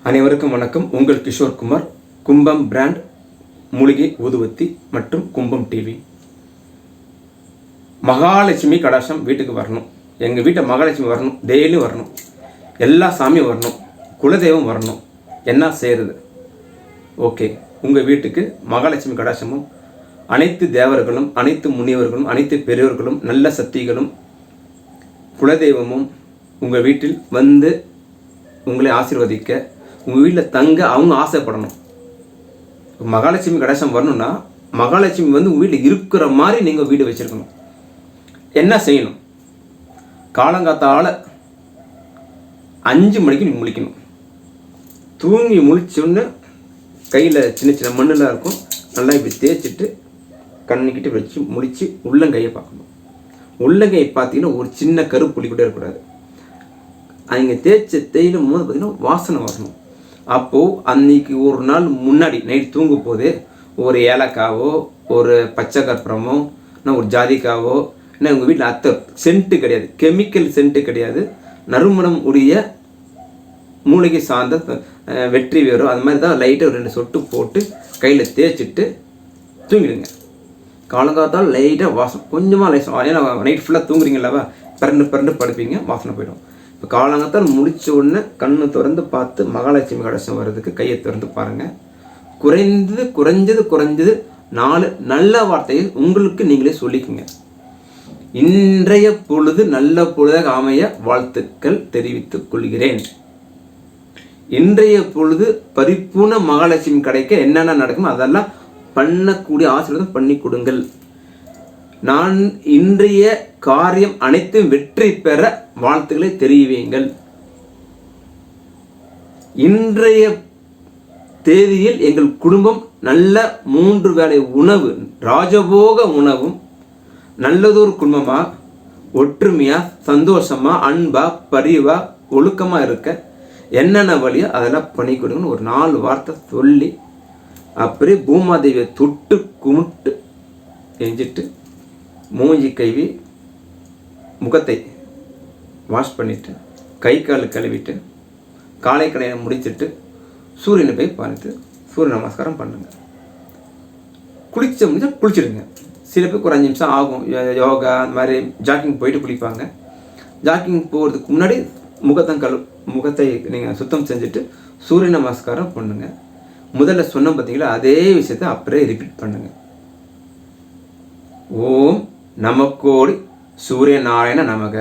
அனைவருக்கும் வணக்கம். உங்கள் கிஷோர் குமார், கும்பம் பிராண்ட் மூலிகை ஊதுவத்தி மற்றும் கும்பம் டிவி. மகாலட்சுமி கடாட்சம் வீட்டுக்கு வரணும். எங்கள் வீட்டை மகாலட்சுமி வரணும், டெய்லியும் வரணும், எல்லா சாமியும் வரணும், குலதெய்வம் வரணும். என்ன செய்கிறது? ஓகே, உங்கள் வீட்டுக்கு மகாலட்சுமி கடாட்சமும் அனைத்து தேவர்களும், அனைத்து முனிவர்களும், அனைத்து பெரியவர்களும், நல்ல சக்திகளும், குலதெய்வமும் உங்கள் வீட்டில் வந்து உங்களை ஆசீர்வதிக்க, உங்கள் வீட்டில் தங்க அவங்க ஆசைப்படணும். மகாலட்சுமி கடாட்சம் வரணும்னா மகாலட்சுமி வந்து உங்கள் வீட்டில் இருக்கிற மாதிரி நீங்கள் வீடு வச்சுருக்கணும். என்ன செய்யணும்? காலங்காத்தால் 5 மணிக்கு நீங்கள் முழிக்கணும். தூங்கி முழிச்சோன்னு கையில் சின்ன சின்ன மண்ணெலாம் இருக்கும், நல்லா இப்படி தேய்ச்சிட்டு கண்ணுக்கிட்ட வச்சு முழித்து உள்ளங்கையை பார்க்கணும். உள்ளங்கையை பார்த்தீங்கன்னா ஒரு சின்ன கருப்புள்ளி கூட இருக்கக்கூடாது. அவங்க தேய்ச்சிலும் போது பார்த்திங்கன்னா வாசனை வரணும். அப்போது அன்றைக்கி ஒரு நாள் முன்னாடி நைட் தூங்கும் போது ஒரு ஏலக்காவோ, ஒரு பச்சை கற்பூரமோ, இல்லை ஒரு ஜாதிக்காவோ, இல்லை உங்கள் வீட்டில் அத்தர் சென்ட்டு கிடையாது, கெமிக்கல் சென்ட்டு கிடையாது, நறுமணம் உடைய மூலிகை சார்ந்த வெற்றி வேறும் அது மாதிரி தான் லைட்டாக ஒரு 2 சொட்டு போட்டு கையில் தேய்ச்சிட்டு தூங்கிடுங்க. காலங்காத்தால் லைட்டாக வாசம் கொஞ்சமாக லைசம், ஏன்னா நைட் ஃபுல்லாக தூங்குறீங்களவா, பரண்டு படுப்பீங்க, வாசனை போயிடும். இப்போ காலங்காத்தால் முடித்த உடனே கண்ணு திறந்து பார்த்து மகாலட்சுமி கடாட்சம் வர்றதுக்கு கையை திறந்து பாருங்கள். குறைஞ்சது 4 நல்ல வார்த்தையை உங்களுக்கு நீங்களே சொல்லிக்குங்க. இன்றைய பொழுது நல்ல பொழுதாக அமைய வாழ்த்துக்கள் தெரிவித்துக் கொள்கிறேன். இன்றைய பொழுது பரிபூர்ண மகாலட்சுமி கிடைக்க என்னென்ன நடக்கும் அதெல்லாம் பண்ணக்கூடிய ஆசீர்வாதம் பண்ணி கொடுங்கள். நான் இன்றைய காரியம் அனைத்தும் வெற்றி பெற வாழ்த்துக்களை தெரிவியுங்கள். இன்றைய தேதியில் எங்கள் குடும்பம் நல்ல 3 வேளை உணவு, ராஜபோக உணவும், நல்லதொரு குடும்பமாக ஒற்றுமையாக சந்தோஷமாக அன்பாக பரிவாக ஒழுக்கமாக இருக்க என்னென்ன வழியோ அதெல்லாம் பண்ணி கொடுங்கன்னு ஒரு 4 வார்த்தை சொல்லி அப்படியே பூமாதேவியை தொட்டு கும்பிட்டு செஞ்சுட்டு மூஞ்சி கைவி முகத்தை வாஷ் பண்ணிவிட்டு கை கால் கழுவிட்டு காலை கடையை முடிச்சுட்டு சூரியனை போய் பார்த்து சூரிய நமஸ்காரம் பண்ணுங்கள். குளிச்ச முடிஞ்சால் குளிச்சுடுங்க. சில பேருக்கு ஒரு 5 நிமிஷம் ஆகும், யோகா அந்த மாதிரி ஜாக்கிங் போயிட்டு குளிப்பாங்க. ஜாக்கிங் போகிறதுக்கு முன்னாடி முகத்தை நீங்கள் சுத்தம் செஞ்சுட்டு சூரிய நமஸ்காரம் பண்ணுங்கள். முதல்ல சொன்ன பார்த்தீங்களா, அதே விஷயத்தை அப்படியே ரிப்பீட் பண்ணுங்கள். ஓம் நமக்கோடி சூரிய நாராயண நமக.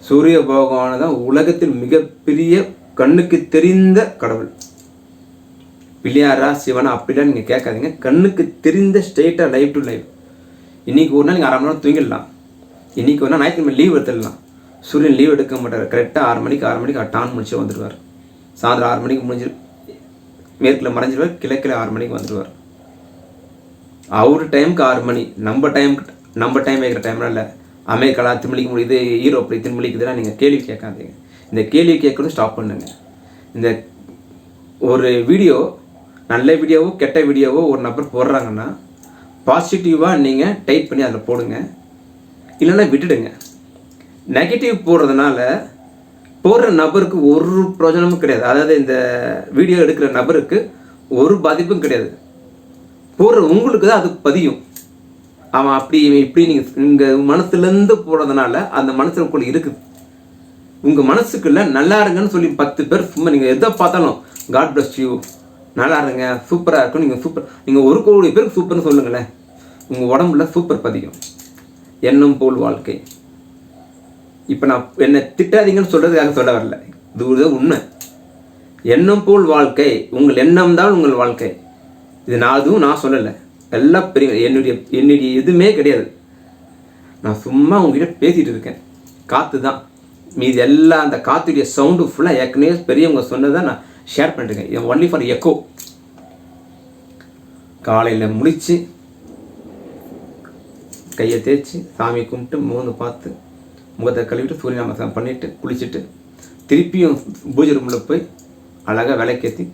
சூரிய பகவான் தான் உலகத்தில் மிகப்பெரிய கண்ணுக்கு தெரிந்த கடவுள். பிள்ளையாரா சிவனா அப்படிலாம் நீங்கள் கேட்காதீங்க. கண்ணுக்கு தெரிந்த ஸ்ட்ரெயிட்டாக லைவ் டு லைவ். இன்றைக்கி ஒரு நாள் நீங்கள் 1/2 மணி நேரம் தூங்கிடலாம். இன்றைக்கி ஒரு நாள் ஞாயிற்றுக்கிழமை லீவ் எடுத்துடலாம். சூரியன் லீவ் எடுக்க மாட்டார். கரெக்டாக 6 மணிக்கு டான் முடிச்சு வந்துடுவார். சாயந்தரம் 6 மணிக்கு முடிஞ்சு மேற்கில் மறைஞ்சிடுவார், கிழக்கில் 6 மணிக்கு வந்துடுவார். அவர் டைமுக்கு 6 மணி, நம்ம டைம் வைக்கிற டைம்லாம் இல்லை. அமெரிக்காவில் 10 மணிக்கு முடியுது, யூரோப்பில் 10 மணிக்கு இதெல்லாம் நீங்கள் கேள்வி கேட்காதீங்க. இந்த கேள்வி கேட்கணும் ஸ்டாப் பண்ணுங்க. இந்த ஒரு வீடியோ, நல்ல வீடியோவோ கெட்ட வீடியோவோ ஒரு நபர் போடுறாங்கன்னா பாசிட்டிவாக நீங்கள் டைப் பண்ணி அதில் போடுங்க, இல்லைன்னா விட்டுடுங்க. நெகட்டிவ் போடுறதுனால போடுற நபருக்கு ஒரு பிரயோஜனமும் கிடையாது. அதாவது இந்த வீடியோ எடுக்கிற நபருக்கு ஒரு பாதிப்பும் கிடையாது. போடுற உங்களுக்கு தான் அது பதியும். அவன் அப்படி இப்படி நீங்கள் மனசுலேருந்து போடுறதுனால அந்த மனசுக்குள்ளே இருக்குது. உங்கள் மனசுக்குள்ள நல்லா இருங்கன்னு சொல்லி 10 பேர் சும்மா நீங்கள் எதை பார்த்தாலும் காட் பிளஸ் யூ, நல்லா இருங்க, சூப்பராக இருக்கும், நீங்கள் 1 கோடி பேருக்கு சூப்பர்னு சொல்லுங்களேன், உங்கள் உடம்புல சூப்பர் பதியும். எண்ணம் போல் வாழ்க்கை. இப்போ நான் என்னை திட்டாதீங்கன்னு சொல்கிறதுக்காக சொல்ல வரல, இது ஒரு உண்மை. எண்ணம் போல் வாழ்க்கை, உங்கள் எண்ணம் தான் உங்கள் வாழ்க்கை. இது நான் சொல்லலை, எல்லாம் பெரிய என்னுடைய எதுவுமே கிடையாது. நான் சும்மா உங்ககிட்ட பேசிகிட்டு இருக்கேன். காற்று தான் மீது எல்லாம். அந்த காற்றுடைய சவுண்டு ஃபுல்லாக ஏற்கனவே பெரியவங்க சொன்னதை நான் ஷேர் பண்ணிட்டுருக்கேன். இது ஒன்லி ஃபார் எக்கோ. காலையில் முடித்து கையை தேய்ச்சி சாமி கும்பிட்டு மூணு பார்த்து முகத்தை கழுவிட்டு சூரிய நமஸ்காரம் பண்ணிவிட்டு குளிச்சுட்டு திருப்பியும் பூஜை ரூமில் போய் அழகாக விளக்கேற்றி.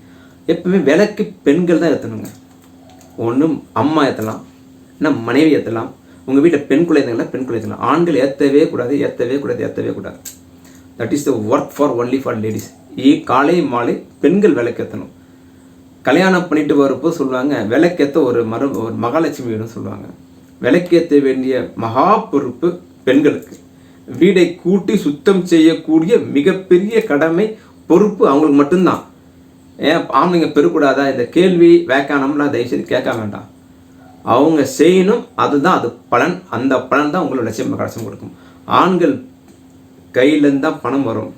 எப்பவுமே விளக்கு பெண்கள் தான் ஏற்றணுங்க. ஒன்றும் அம்மா ஏற்றலாம், இல்லை மனைவி ஏற்றலாம். உங்கள் வீட்டில் பெண் குழந்தைங்கள பெண் குழந்தைங்களா, ஆண்கள் ஏற்றவே கூடாது. That is the work for only for ladies. காலை மாலை பெண்கள் விளக்கேற்றணும். கல்யாணம் பண்ணிட்டு வரப்போ சொல்லுவாங்க, விளக்கேற்ற ஒரு மகாலட்சுமி வேணும்னு சொல்லுவாங்க. விளக்கேற்ற வேண்டிய மகா பொறுப்பு பெண்களுக்கு. வீடை கூட்டி சுத்தம் செய்யக்கூடிய மிகப்பெரிய கடமை பொறுப்பு அவங்களுக்கு மட்டும்தான். ஏன் ஆம்பளைங்க பெருக்கூடாதா? இந்த கேள்வி வேக்கானம்லாம் தயவுசெய்து கேட்க வேண்டாம். அவங்க செய்யணும், அதுதான் அது பலன். அந்த பலன் தான் உங்களோட லட்சியம் கடைசி கொடுக்கும். ஆண்கள் கையிலேருந்து தான் பணம் வரும்,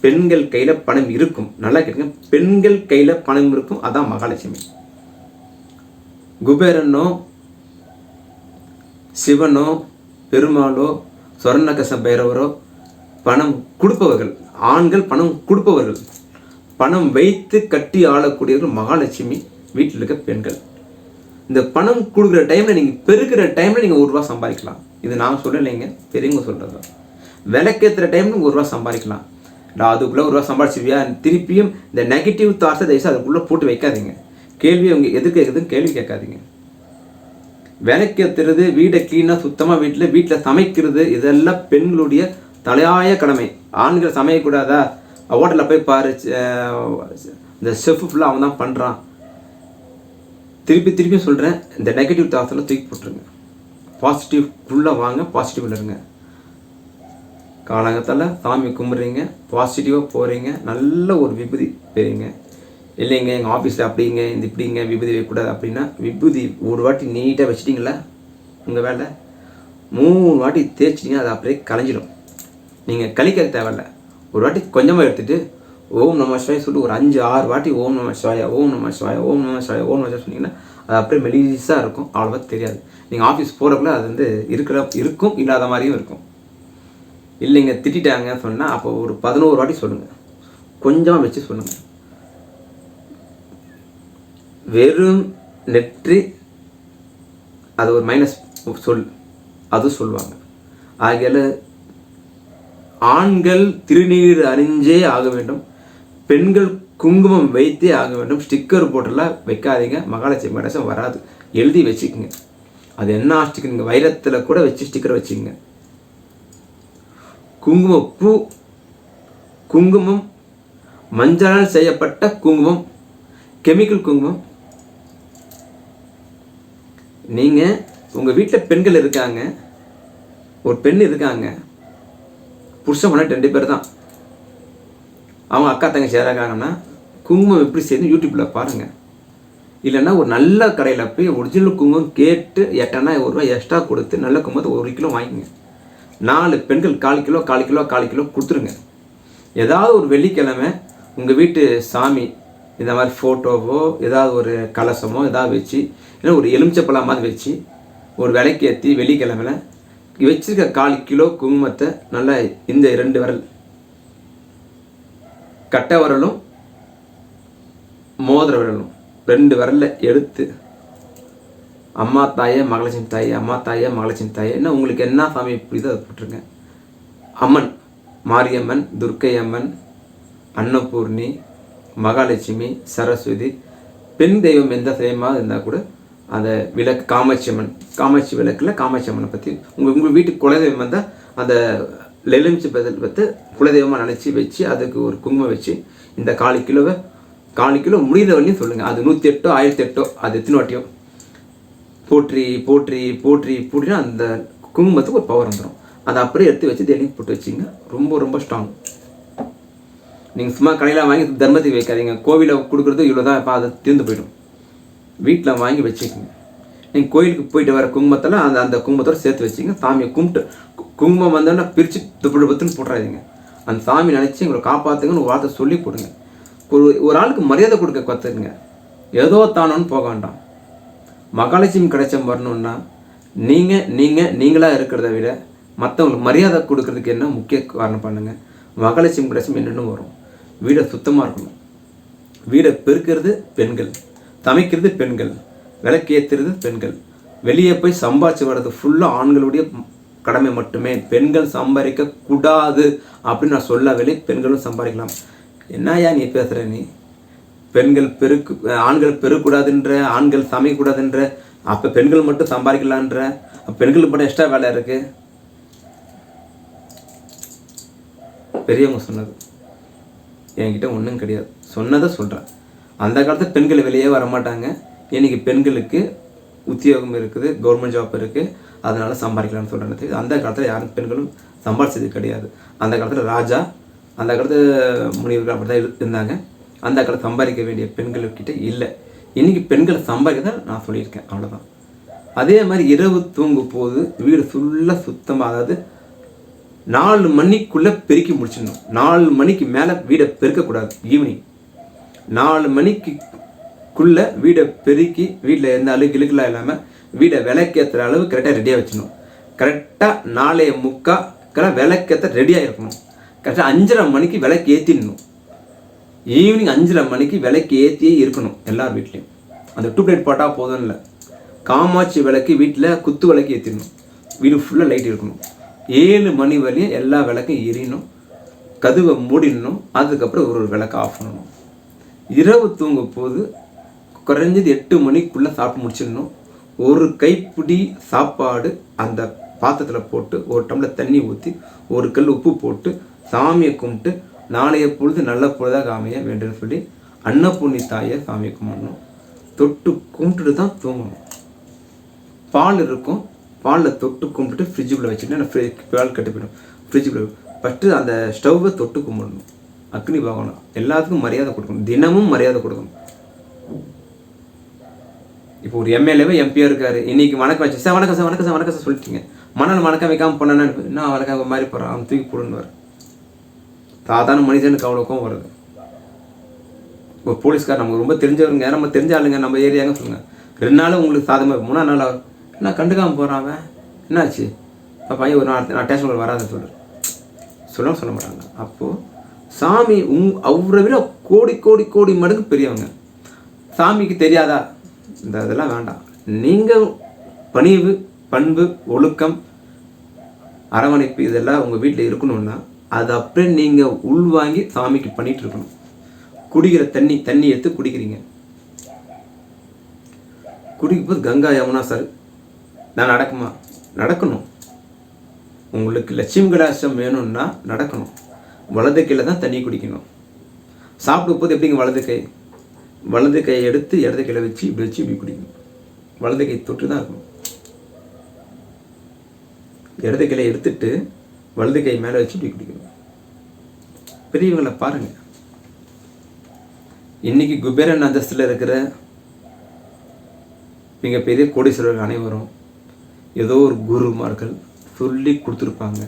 பெண்கள் கையில் பணம் இருக்கும். நல்லா கேட்டுங்க, பெண்கள் கையில் பணம் இருக்கும், அதான் மகாலட்சுமி. குபேரனோ சிவனோ பெருமாளோ சொர்ணகச பைரவரோ பணம் கொடுப்பவர்கள். ஆண்கள் பணம் கொடுப்பவர்கள். பணம் வைத்து கட்டி ஆளக்கூடியவர்கள் மகாலட்சுமி. வீட்டில் இருக்க பெண்கள். இந்த பணம் கொடுக்குற டைமில் நீங்கள் பெருக்கிற டைமில் நீங்கள் ₹1 சம்பாதிக்கலாம். இது நான் சொல்லலைங்க, பெரியவங்க சொல்கிறது தான். விளக்கேற்றுற டைமில் ₹1 சம்பாதிக்கலாம். அதுக்குள்ளே ₹1 சம்பாதிச்சிருவியா? திருப்பியும் இந்த நெகட்டிவ் தாட்ஸை தயவுசெய்து அதுக்குள்ளே போட்டு வைக்காதீங்க. கேள்வி அவங்க எது கேட்குதுன்னு கேள்வி கேட்காதீங்க. விளக்கேற்றுறது, வீடை க்ளீனாக சுத்தமாக வீட்டில் சமைக்கிறது, இதெல்லாம் பெண்களுடைய தலையாய கடமை. ஆண்கள் சமைக்கக்கூடாதா? ஹோட்டலில் போய் பாரு, இந்த செஃப் ஃபுல்லாக அவன் தான் பண்ணுறான். திருப்பி சொல்கிறேன், இந்த நெகட்டிவ் தாட்ஸெல்லாம் தூக்கி போட்டுருங்க. பாசிட்டிவ் ஃபுல்லாக வாங்க, பாசிட்டிவில் இருங்க. காலங்கத்தில் சாமி கும்பிட்றீங்க, பாசிட்டிவாக போகிறீங்க, நல்ல ஒரு விபூதி பெறுங்க. இல்லைங்க எங்கள் ஆஃபீஸில் அப்படிங்க இந்த இப்படிங்க விபூதி வைக்கக்கூடாது அப்படின்னா, விபூதி ஒரு வாட்டி நீட்டாக வச்சிட்டிங்களா, உங்கள் வேலை 3 வாட்டி தேய்ச்சிட்டிங்க, அது அப்படியே கலைஞ்சிடும். நீங்கள் கழிக்க தேவையில்ல. ஒரு வாட்டி கொஞ்சமாக எடுத்துகிட்டு ஓம் நம சிவாய சொல்லி ஒரு 5-6 வாட்டி ஓம் நம சிவாய ஓம் நம சிவாய ஓம் நம சிவாய ஓம் நம சிவாய சொன்னீங்கன்னா அது அப்படியே மெலிசாக இருக்கும். அவ்வளோவா தெரியாது. நீங்கள் ஆஃபீஸ் போகிறக்குள்ள அது வந்து இருக்கும், இல்லாத மாதிரியும் இருக்கும். இல்லைங்க திட்டாங்க சொன்னால் அப்போ ஒரு 11 வாட்டி சொல்லுங்கள். கொஞ்சமாக வச்சு சொல்லுங்கள். வெறும் நெற்றி அது ஒரு மைனஸ் சொல், அது சொல்லுவாங்க. ஆகையால் ஆண்கள் திருநீர் அணிஞ்சே ஆக வேண்டும், பெண்கள் குங்குமம் வைத்தே ஆக வேண்டும். ஸ்டிக்கர் போட்டெல்லாம் வைக்காதீங்க, மகாலட்சுமி கடைசம் வராது. எழுதி வச்சுக்கோங்க. அது என்ன ஸ்டிக்கர், நீங்கள் வைரத்தில் கூட வச்சு ஸ்டிக்கர் வச்சுக்கோங்க. குங்குமப்பூ, குங்குமம், மஞ்சளால் செய்யப்பட்ட குங்குமம், கெமிக்கல் குங்குமம். நீங்கள் உங்கள் வீட்டில் பெண்கள் இருக்காங்க, ஒரு பெண் இருக்காங்க, புருஷன் பண்ண 2 பேர் தான், அவங்க அக்கா தங்கச்சி யாராங்கன்னா குங்குமம் எப்படி செய்யணும் யூடியூப்பில் பாருங்கள். இல்லைன்னா ஒரு நல்ல கடையில் போய் ஒரிஜினல் குங்குமம் கேட்டு ₹8 எக்ஸ்ட்ரா கொடுத்து நல்ல குங்குமத்தை 1 கிலோ வாங்கிங்க. 4 பெண்கள் 1/4 கிலோ கொடுத்துருங்க. ஏதாவது ஒரு வெள்ளிக்கிழமை உங்கள் வீட்டு சாமி இந்த மாதிரி ஃபோட்டோவோ ஏதாவது ஒரு கலசமோ ஏதாவது வச்சு, இல்லை ஒரு எலுமிச்சப்பழம் மாதிரி வச்சு ஒரு விளக்கேற்றி வெள்ளிக்கிழமையில் வச்சுருக்க 1/4 கிலோ குங்குமத்தை நல்லா இந்த 2 விரல் கட்டை விரலும் மோதிர விரலும் 2 விரலில் எடுத்து அம்மா தாயே மகாலட்சுமி தாயே, அம்மா தாயே மகாலட்சுமி தாயே, என்ன உங்களுக்கு என்ன சாமி புரியுதோ அதை போட்டுருங்க. அம்மன் மாரியம்மன், துர்க்கை அம்மன், அன்னபூர்ணி, மகாலட்சுமி, சரஸ்வதி, பெண் தெய்வம் எந்த தெய்வமாக இருந்தால் கூட அந்த விளக்கு காமாட்சி அம்மன், காமாட்சி விளக்கில் காமாட்சி அம்மனை பற்றி உங்கள் வீட்டுக்கு குலதெய்வம் வந்தால் அந்த எலுமிச்சை பற்றி குலதெய்வமாக நினச்சி வச்சு அதுக்கு ஒரு குங்குமம் வச்சு இந்த 1/4 கிலோ முடிகிற வரையும் சொல்லுங்கள். அது 108 1008 அது எத்தனை வாட்டியோ போற்றி போற்றி போற்றி போற்றினா அந்த குங்குமத்துக்கு ஒரு பவர் வந்துடும். அதை அப்படியே எடுத்து வச்சு டெய்லியும் போட்டு வச்சிங்க. ரொம்ப ஸ்ட்ராங். நீங்கள் சும்மா கடையில் வாங்கி தர்மத்துக்கு வைக்காதீங்க. கோவிலில் கொடுக்குறது இவ்வளோ தான், இப்போ அதை தீர்ந்து போயிடும். வீட்டில் வாங்கி வச்சுக்கோங்க. நீங்கள் கோயிலுக்கு போயிட்டு வர குங்குமத்தெல்லாம் அந்த குங்குமத்தோடு சேர்த்து வச்சுங்க. சாமியை கும்பிட்டு குங்குமம் வந்தோன்னா பிரித்து பத்துன்னு போட்டுறாதீங்க. அந்த சாமி நினச்சி உங்களை காப்பாற்றுங்கன்னு ஒரு வார்த்தை சொல்லி போடுங்க. ஒரு ஆளுக்கு மரியாதை கொடுக்க கற்றுக்குங்க. ஏதோ தானோன்னு போக வேண்டாம். மகாலட்சுமி கிடைச்சம் வரணுன்னா நீங்களாக இருக்கிறத விட மற்றவங்களுக்கு மரியாதை கொடுக்கறதுக்கு என்ன முக்கிய காரணம் பண்ணுங்கள். மகாலட்சுமி கிடைச்சம் என்னென்னு வரும். வீடை சுத்தமாக இருக்கணும். வீடை பெருக்கிறது பெண்கள், சமைக்கிறது பெண்கள், விளக்கேற்றுறது பெண்கள். வெளியே போய் சம்பாதிச்சு வர்றது ஃபுல்லாக ஆண்களுடைய கடமை மட்டுமே. பெண்கள் சம்பாதிக்க கூடாது அப்படின்னு நான் சொல்லவில்லை. பெண்களும் சம்பாதிக்கலாம். என்னையா நீ பேசுகிற? நீ பெண்கள் ஆண்கள் பெருக்கூடாதுன்ற, ஆண்கள் சமைக்கக்கூடாதுன்ற, அப்போ பெண்கள் மட்டும் சம்பாதிக்கலான்ற, பெண்களுக்கு மட்டும் எக்ஸ்ட்ரா வேலை இருக்குது. பெரியவங்க சொன்னது. என்கிட்ட ஒன்றும் கிடையாது. சொன்னதை சொல்கிறேன். அந்த காலத்தில் பெண்கள் வெளியே வரமாட்டாங்க. இன்றைக்கி பெண்களுக்கு உத்தியோகம் இருக்குது, கவர்மெண்ட் ஜாப் இருக்குது, அதனால் சம்பாதிக்கலாம்னு சொல்கிறேன். அந்த காலத்தில் யாரும் பெண்களும் சம்பாதிச்சது கிடையாது. அந்த காலத்தில் ராஜா, அந்த காலத்தில் முனிவர்கள் அப்படி தான் இருந்தாங்க. அந்த காலத்தில் சம்பாதிக்க வேண்டிய பெண்கள்கிட்ட இல்லை. இன்றைக்கி பெண்களை சம்பாதிக்க நான் சொல்லியிருக்கேன், அவ்வளோதான். அதே மாதிரி இரவு தூங்கும் போது வீடு ஃபுல்லாக சுத்தமாக, அதாவது 4 மணிக்குள்ளே பெருக்கி முடிச்சிடணும். 4 மணிக்கு மேலே வீடை பெருக்கக்கூடாது. ஈவினிங் 4 மணிக்குள்ளே வீடை பெருக்கி வீட்டில் எந்த கிழுக்கெல்லாம் இல்லாமல் வீடை விளக்கேற்றுற அளவு கரெக்டாக ரெடியாக வச்சிடணும். கரெக்டாக 4:45 விளக்கேற்ற ரெடியாக இருக்கணும். கரெக்டாக 5:30 மணிக்கு விளக்கு ஏற்றிடணும். ஈவினிங் 5:30 மணிக்கு விளக்கு ஏற்றியே இருக்கணும் எல்லார் வீட்லேயும். அந்த டியூப்லைட் போட்டால் போதும் இல்லை, காமாட்சி விளக்கு வீட்டில் குத்து விளக்கு ஏற்றிடணும். வீடு ஃபுல்லாக லைட் இருக்கணும். 7 மணி வரையும் எல்லா விளக்கும் எரியணும். கதவை மூடிடணும். அதுக்கப்புறம் ஒரு விளக்கு ஆஃப் பண்ணணும். இரவு தூங்கும் போது குறைஞ்சது 8 மணிக்குள்ளே சாப்பிட்டு முடிச்சிடணும். ஒரு கைப்பிடி சாப்பாடு அந்த பாத்திரத்தில் போட்டு ஒரு டம்ளர் தண்ணி ஊற்றி ஒரு கல் உப்பு போட்டு சாமியை கும்பிட்டு நாளைய பொழுது நல்ல பொழுதாக அமைய வேண்டும் சொல்லி அன்னபூர்ணி தாயை சாமியை கும்பிடணும். தொட்டு கும்பிட்டுட்டு தான் தூங்கணும். பால் இருக்கும், பாலில் தொட்டு கும்பிட்டு ஃப்ரிட்ஜுக்குள்ளே வச்சுட்டு பால் கட்டி போயிடும். ஃப்ரிட்ஜுக்குள்ளே ஃபஸ்ட்டு அந்த ஸ்டவ்வை தொட்டு கும்பிடணும். அக்னி பகவான் எல்லாத்துக்கும் மரியாதை கொடுக்கணும். தினமும் மரியாதை கொடுக்கணும். இப்போ ஒரு எம்எல்ஏவே எம்பியாக இருக்கார். இன்றைக்கி வணக்கம் வச்சு சார் வணக்கம் சார் வணக்கம் சார் வணக்கம் சார் சொல்லிட்டீங்க. மணல் வணக்கம் வைக்காமல் போனேன்னு நான் வணக்கம் மாதிரி போகிறேன், அவன் தூக்கி போடுன்னு வர சாதாரண மனிதனுக்கு அவ்வளோக்கும் வருது. ஒரு போலீஸ்கார் நமக்கு ரொம்ப தெரிஞ்சவருங்க, நம்ம தெரிஞ்ச ஆளுங்க, நம்ம ஏரியாங்க சொல்லுங்கள். 2 நாள் உங்களுக்கு சாதமாக 3ஆம் நாள் என்ன கண்டுக்காமல் போகிறான் அவன், என்னாச்சு பையன் ஒரு நான் ஸ்டேஷனில் வராத சொல்ல மாட்டாங்க. அப்போது சாமி அவரை விட கோடி கோடி கோடி மடங்கு பெரியவங்க. சாமிக்கு தெரியாதா? இதெல்லாம் வேண்டாம். நீங்கள் பணிவு, பண்பு, ஒழுக்கம், அரவணைப்பு இதெல்லாம் உங்கள் வீட்டில் இருக்கணும்னா அது அப்படியே நீங்கள் உள்வாங்கி சாமிக்கு பண்ணிகிட்டு இருக்கணும். குடிக்கிற தண்ணி எடுத்து குடிக்கிறீங்க. குடிக்கும் போது கங்கா யமுனா சார் நான் நடக்கணும். உங்களுக்கு லட்சுமி கடாட்சம் வேணும்னா நடக்கணும். வலது கையில் தான் தண்ணி குடிக்கணும். சாப்பிடும் போது எப்படிங்க வலது கையை எடுத்து இடது கையில் வச்சு இப்படி குடிக்கணும். வலது கை தொட்டு தான் இருக்கணும். இடது கையை எடுத்துட்டு வலது கை மேலே வச்சு இப்படி குடிக்கணும். பெரியவங்களை பாருங்கள். இன்னைக்கு குபேரன் அந்தஸ்தில் இருக்கிற மிகப்பெரிய கோடீஸ்வரர்கள் அனைவரும் ஏதோ ஒரு குருமார்கள் சொல்லி கொடுத்துருப்பாங்க.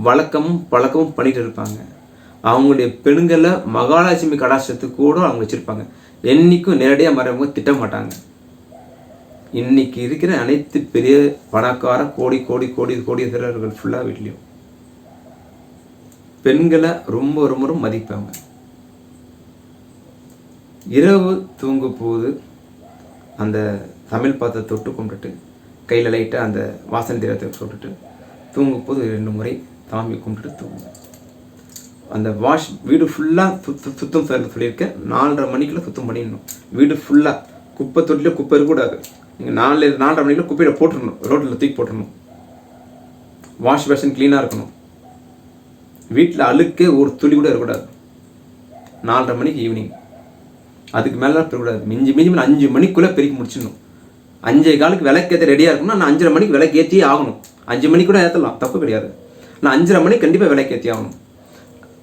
வழக்கமும் பழக்கமும் பண்ணிட்டு இருப்பாங்க. அவங்களுடைய பெண்களை மகாலட்சுமி கடாட்சத்துக்கு கூட அவங்க வச்சுருப்பாங்க. என்றைக்கும் நேரடியாக மறைமுக திட்ட மாட்டாங்க. இன்னைக்கு இருக்கிற அனைத்து பெரிய பணக்கார கோடீஸ்வரர்கள் ஃபுல்லாக வீட்லேயும் பெண்களை ரொம்ப ரொம்ப ரொம்ப மதிப்பாங்க. இரவு தூங்கும் போது அந்த தமிழ் பாத்திரத்தை தொட்டு கும்பிட்டுட்டு கையில் லைட்டாக அந்த வாசனை திரத்தை சொல்லிட்டு தூங்கும் போது 2 முறை சாமி கும்பிட்டுட்டு தூங்குங்க. அந்த வீடு ஃபுல்லாக சுத்தம் சொல்லியிருக்கேன். 4:30 மணிக்குள்ளே சுத்தம் பண்ணிடணும். வீடு ஃபுல்லாக குப்பை தொட்டியில் குப்பை இருக்கக்கூடாது. நீங்கள் 4:30 மணிக்குள்ளே குப்பையில் போட்டுடணும். ரோட்டில் தூக்கி போட்டுடணும். வாஷ் பேஷன் க்ளீனாக இருக்கணும். வீட்டில் அழுக்கே ஒரு துளி கூட இருக்கக்கூடாது. 4:30 மணிக்கு ஈவினிங், அதுக்கு மேலே இருக்கக்கூடாது. மிஞ்சி 5 மணிக்குள்ளே பெருக்கி முடிச்சிடணும். 5:15 விளக்கேற்ற ரெடியாக இருக்கணும். நான் 5:30 மணிக்கு விளக்கு ஏற்றியே ஆகணும். 5 மணிக்கு கூட ஏற்றலாம், தப்பு கிடையாது. நான் 5:30 மணிக்கு கண்டிப்பாக விளக்கு ஏற்றி ஆகணும்.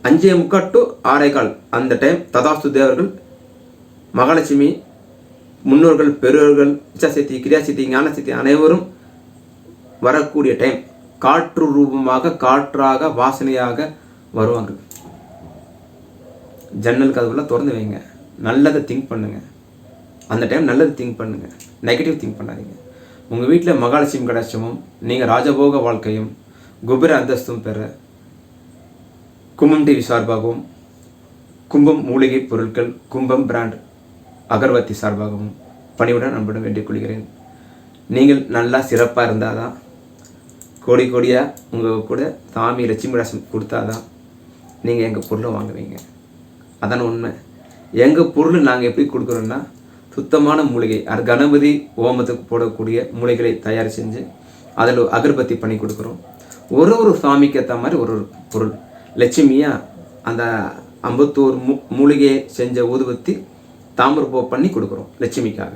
5:45 to 6:15 அந்த டைம் ததாஸ்து தேவர்கள், மகாலட்சுமி, முன்னோர்கள், பெரியோர்கள், இச்சாசக்தி, கிரியாசக்தி, ஞானசக்தி அனைவரும் வரக்கூடிய டைம். காற்று ரூபமாக, காற்றாக, வாசனையாக வருவாங்க. ஜன்னல் கதவுலாம் திறந்து வைங்க. நல்லதை திங்க் பண்ணுங்கள். அந்த டைம் நல்லது திங்க் பண்ணுங்கள், நெகட்டிவ் திங்க் பண்ணாதீங்க. உங்கள் வீட்டில் மகாலட்சுமி கடாட்சமும் நீங்கள் ராஜபோக வாழ்க்கையும் குபேர அந்தஸ்தும் பெற கும்பம் டிவி சார்பாகவும், கும்பம் மூலிகை பொருட்கள், கும்பம் பிராண்ட் அகர்வத்தி சார்பாகவும் பணிவுடன் அன்புடன் வேண்டிக் கொள்கிறேன். நீங்கள் நல்லா சிறப்பாக இருந்தால் தான், கோடியாக உங்கள் கூட சாமி லட்சுமி கடாட்சம் கொடுத்தாதான் நீங்கள் எங்கள் பொருளை வாங்குவீங்க. அதான உண்மை. எங்கள் பொருள் நாங்கள் எப்படி கொடுக்குறோன்னா சுத்தமான மூலிகை, கணபதி ஓமத்துக்கு போடக்கூடிய மூலிகைகளை தயார் செஞ்சு அதில் அகர்பத்தி பண்ணி கொடுக்குறோம். ஒரு சாமிக்கு ஏற்ற மாதிரி ஒரு பொருள். லட்சுமியாக அந்த 51 மூலிகையை செஞ்ச ஊதுபத்தி தாமிரப்பூ பண்ணி கொடுக்குறோம் லட்சுமிக்காக.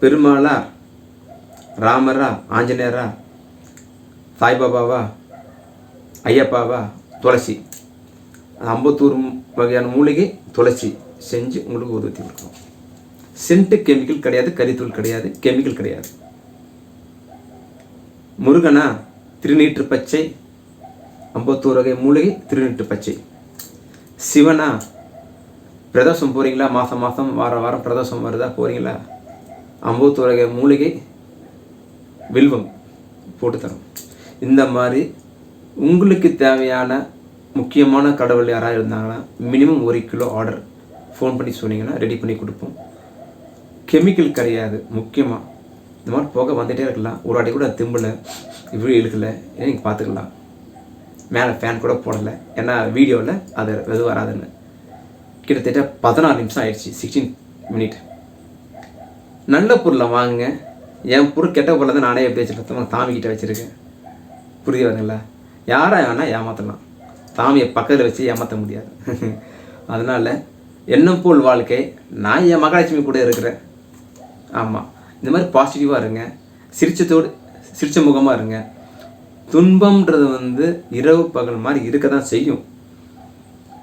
பெருமாளா, ராமரா, ஆஞ்சநேயரா, சாய்பாபாவா, ஐயப்பாவா, துளசி, 51 வகையான மூலிகை துளசி செஞ்சு உங்களுக்கு ஊதுபத்தி கொடுக்குறோம். சென்ட்டு கெமிக்கல் கிடையாது, கரித்தூள் கிடையாது, கெமிக்கல் கிடையாது. முருகனா திருநீற்று பச்சை 51 வகை மூலிகை திருநீற்று பச்சை. சிவனா பிரதோஷம் போகிறீங்களா, மாதம் மாதம் வாரம் பிரதோஷம் வருதா போகிறீங்களா, 51 வகை மூலிகை வில்வம் போட்டு தரோம். இந்த மாதிரி உங்களுக்கு தேவையான முக்கியமான கடவுள் யாராவது இருந்தாங்கன்னா மினிமம் 1 கிலோ ஆர்டர் ஃபோன் பண்ணி சொன்னீங்கன்னா ரெடி பண்ணி கொடுப்போம். கெமிக்கல் கிடையாது. முக்கியமாக இந்த மாதிரி போக வந்துகிட்டே இருக்கலாம். ஒரு வாட்டி கூட திம்பில் இவ்வளோ இழுக்கலை, நீங்கள் பார்த்துக்கலாம். மேலே ஃபேன் கூட போடலை, ஏன்னா வீடியோவில் அது எதுவும் வராதுன்னு. கிட்டத்தட்ட 16 நிமிஷம் ஆயிடுச்சு, 16 மினிட். நல்ல பொருளை வாங்குங்க. என் பொருள் கெட்ட பொருளை தான் நானே எப்படி வச்சுருக்கேன், தாமிக்கிட்ட வச்சுருக்கேன். புரிய வருங்களா? யாரை வேணால் ஏமாற்றலாம், தாமியை பக்கத்தில் வச்சு ஏமாற்ற முடியாது. அதனால் எண்ணம் போல் வாழ்க்கை. நான் என் மகாலட்சுமி கூட இருக்கிறேன். ஆமாம், இந்த மாதிரி பாசிட்டிவாக இருங்க, சிரிச்ச முகமாக இருங்க. துன்பம்ன்றது இரவு பகல் மாதிரி இருக்க தான் செய்யும்,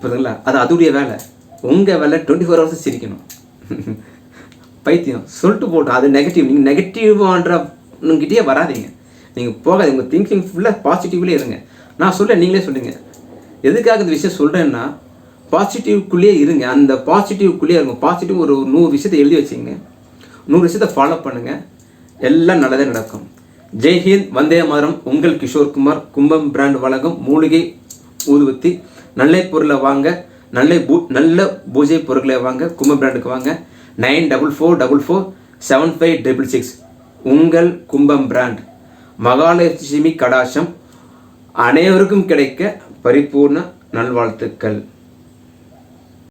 புரியுதுங்களா? அது அதுடைய வேலை. உங்கள் வேலை 24 ஹவர்ஸ் சிரிக்கணும். பைத்தியம் சொல்லிட்டு போட்டோம், அது நெகட்டிவ். நீங்கள் நெகட்டிவ்ன்றங்கிட்டே வராதிங்க, நீங்கள் போகாது. உங்கள் திங்கிங் ஃபுல்லாக பாசிட்டிவ்லேயே இருங்க. நான் சொல்ல நீங்களே சொல்லுங்கள், எதுக்காக இந்த விஷயம் சொல்கிறேன்னா, பாசிட்டிவ்க்குள்ளேயே இருங்க. அந்த பாசிட்டிவ்க்குள்ளேயே இருங்க. பாசிட்டிவ் ஒரு 100 விஷயத்தை எழுதி வச்சிங்க, 100 விஷயத்தை ஃபாலோ பண்ணுங்கள், எல்லாம் நல்லதே நடக்கும். ஜெய்ஹிந்த், வந்தே மாதரம். உங்கள் கிஷோர்குமார். கும்பம் பிராண்ட் வழங்கும் மூலிகை ஊதுபத்தி. நல்ல பொருளை வாங்க, நல்ல பூஜை பொருட்களை வாங்க, கும்பம் பிராண்டுக்கு வாங்க. 94447566. உங்கள் கும்பம் பிராண்ட். மகாலட்சுமி கடாட்சம் அனைவருக்கும் கிடைக்க பரிபூர்ண நல்வாழ்த்துக்கள்.